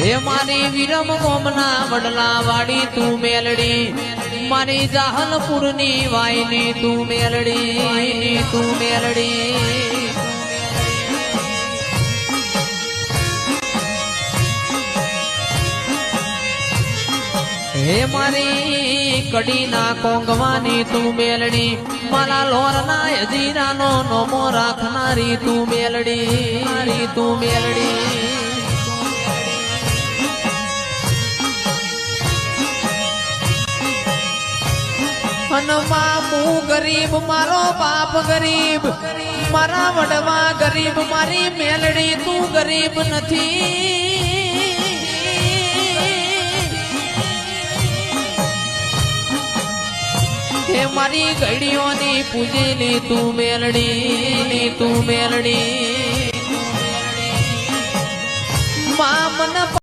હે મારી વિરમ મોમના વડલા વાડી તું મેલડી, મારી જાહલપુર ની વાયની તું મેલડી, તું મેલડી. હે મારી કડી ના કોંગવાની તું મેલડી, મારા લોર ના હજીરા નો નોમો રાખનારી તું મેલડી, તું મેલડી. હું ગરીબ, મારો બાપ ગરીબ, મારા વડવા ગરીબ, મારી મેલડી તું ગરીબ નથી. હે મારી ગળીઓની પૂજેલી તું મેલડી, તું મેલડી. મા મન